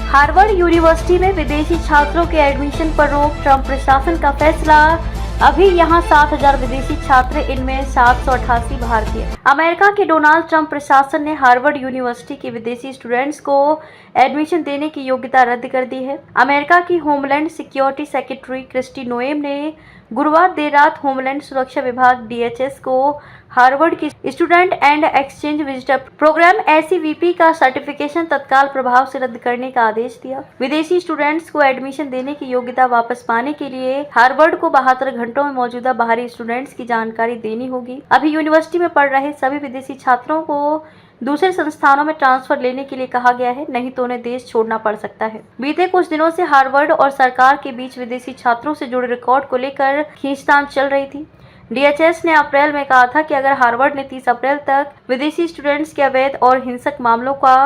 Harvard university में विदेशी छात्रों के एडमिशन पर रोक, ट्रंप प्रशासन का फैसला। अभी यहां 7,000 विदेशी छात्र, इनमें 788 भारतीय। अमेरिका के डोनाल्ड ट्रंप प्रशासन ने हार्वर्ड यूनिवर्सिटी के विदेशी स्टूडेंट्स को एडमिशन देने की योग्यता रद्द कर दी है। अमेरिका की homeland security secretary Kristi Noem ने गुरुवार देर रात होमलैंड सुरक्षा विभाग DHS को हार्वर्ड की student and exchange visitor program SEVP का सर्टिफिकेशन तत्काल प्रभाव से रद्द करने का आदेश दिया। विदेशी स्टूडेंट्स को एडमिशन देने की योग्यता वापस पाने के लिए हार्वर्ड को 72 घंटों में मौजूदा बाहरी स्टूडेंट्स की जानकारी देनी होगी। अभी यूनिवर्सिटी में पढ़ रहे सभी विदेशी छात्रों को दूसरे संस्थानों में ट्रांसफर लेने के लिए कहा गया है, नहीं तो उन्हें देश छोड़ना पड़ सकता है। बीते कुछ दिनों से हार्वर्ड और सरकार के बीच विदेशी छात्रों से जुड़े रिकॉर्ड को लेकर खींचतान चल रही थी। DHS ने अप्रैल में कहा था कि अगर हार्वर्ड ने 30 अप्रैल तक विदेशी स्टूडेंट्स के अवैध और हिंसक मामलों का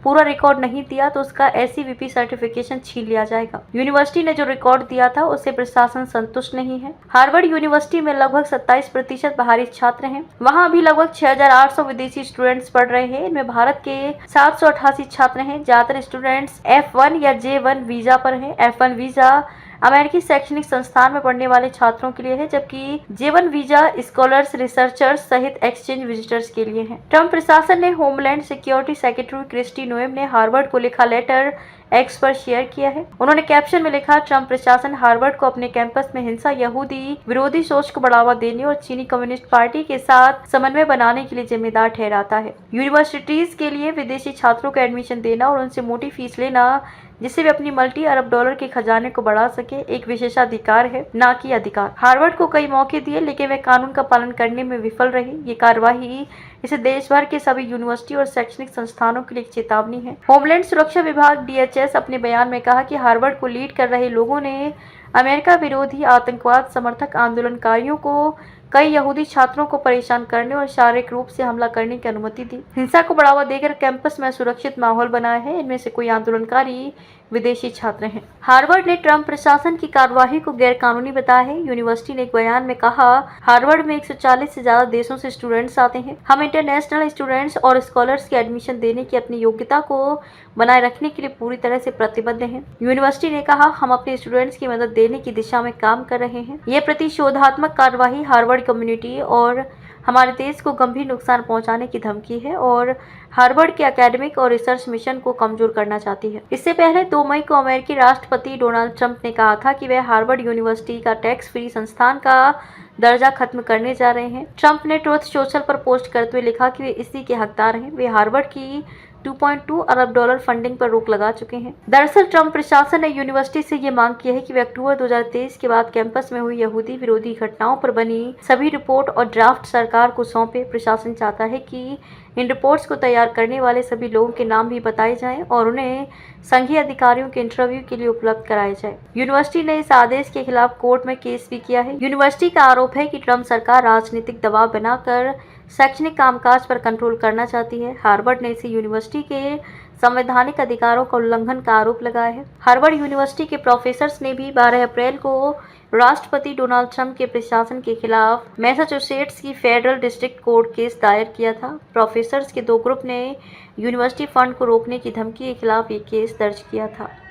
पूरा रिकॉर्ड नहीं दिया तो उसका SEVP सर्टिफिकेशन छीन लिया जाएगा। यूनिवर्सिटी ने जो रिकॉर्ड दिया था उससे प्रशासन संतुष्ट नहीं है। हार्वर्ड यूनिवर्सिटी में लगभग 27% बाहरी छात्र हैं। वहां अभी लगभग 6,800 विदेशी स्टूडेंट्स पढ़ रहे हैं। इनमें भारत के 788 छात्र हैं। ज्यादातर स्टूडेंट्स F1 या J1 वीजा पर हैं। F1 वीजा अमेरिकी शैक्षणिक संस्थान में पढ़ने वाले छात्रों के लिए है, जबकि J1 वीजा स्कॉलर्स, रिसर्चर्स सहित एक्सचेंज विजिटर्स के लिए है। ट्रंप प्रशासन ने homeland security secretary Kristi Noem ने हार्वर्ड को लिखा लेटर X पर शेयर किया है। उन्होंने कैप्शन में लिखा, ट्रंप प्रशासन हार्वर्ड को अपने कैंपस में हिंसा, यहूदी विरोधी सोच को बढ़ावा देने और चीनी कम्युनिस्ट पार्टी के साथ समन्वय बनाने के लिए जिम्मेदार ठहराता है। यूनिवर्सिटीज के लिए विदेशी छात्रों को एडमिशन देना और उनसे मोटी फीस लेना, जिससे वे अपनी मल्टी अरब डॉलर के खजाने को बढ़ा सके, एक विशेषाधिकार है, न कि अधिकार। हार्वर्ड को कई मौके दिए लेकिन वे कानून का पालन करने में विफल रही। ये कार्यवाही इसे देश भर के सभी यूनिवर्सिटी और शैक्षणिक संस्थानों के लिए एक चेतावनी है। होमलैंड सुरक्षा विभाग DHS अपने बयान में कहा कि हार्वर्ड को लीड कर रहे लोगों ने अमेरिका विरोधी आतंकवाद समर्थक आंदोलनकारियों को कई यहूदी छात्रों को परेशान करने और शारीरिक रूप से हमला करने की अनुमति दी। हिंसा को बढ़ावा देकर कैंपस में सुरक्षित माहौल बनाया है। इनमें से कोई आंदोलनकारी विदेशी छात्र हैं। हार्वर्ड ने ट्रंप प्रशासन की कार्यवाही को गैरकानूनी बताया है। यूनिवर्सिटी ने एक बयान में कहा, हार्वर्ड में 140 से ज्यादा देशों से स्टूडेंट्स आते हैं। हम इंटरनेशनल स्टूडेंट्स और स्कॉलर्स के एडमिशन देने की अपनी योग्यता को बनाए रखने के लिए पूरी तरह से प्रतिबद्ध हैं। यूनिवर्सिटी ने कहा, हम अपने स्टूडेंट्स की मदद देने की दिशा में काम कर रहे हैं। यह प्रतिशोधात्मक कार्यवाही हार्वर्ड कम्युनिटी और हमारे देश को गंभीर नुकसान पहुंचाने की धमकी है और हार्वर्ड के एकेडमिक और रिसर्च मिशन को कमजोर करना चाहती है। इससे पहले 2 मई को अमेरिकी राष्ट्रपति डोनाल्ड ट्रंप ने कहा था कि वह हार्वर्ड यूनिवर्सिटी का टैक्स फ्री संस्थान का दर्जा खत्म करने जा रहे हैं। ट्रंप ने ट्रुथ सोशल पर पोस्ट करते हुए लिखा कि वे इसी के हकदार हैं। वे हार्वर्ड की 2.2 अरब डॉलर फंडिंग पर रोक लगा चुके हैं। दरअसल ट्रंप प्रशासन ने यूनिवर्सिटी से ये मांग की है कि वे अक्टूबर 2023 के बाद कैंपस में हुई यहूदी विरोधी घटनाओं पर बनी सभी रिपोर्ट और ड्राफ्ट सरकार को सौंपे। प्रशासन चाहता है कि इन रिपोर्ट्स को तैयार करने वाले सभी लोगों के नाम भी बताए जाएं और उन्हें संघीय अधिकारियों के इंटरव्यू के लिए उपलब्ध कराया जाए। यूनिवर्सिटी ने इस आदेश के खिलाफ कोर्ट में केस भी किया है। यूनिवर्सिटी का आरोप है कि ट्रंप सरकार राजनीतिक दबाव बनाकर शैक्षणिक कामकाज पर कंट्रोल करना चाहती है। हार्वर्ड ने इसे यूनिवर्सिटी के संवैधानिक अधिकारों का उल्लंघन का आरोप लगाया है। हार्वर्ड यूनिवर्सिटी के प्रोफेसर्स ने भी 12 अप्रैल को राष्ट्रपति डोनाल्ड ट्रंप के प्रशासन के खिलाफ मैसाचुसेट्स की फेडरल डिस्ट्रिक्ट कोर्ट केस दायर किया था। प्रोफेसर्स के 2 ग्रुप ने यूनिवर्सिटी फंड को रोकने की धमकी के खिलाफ ये केस दर्ज किया था।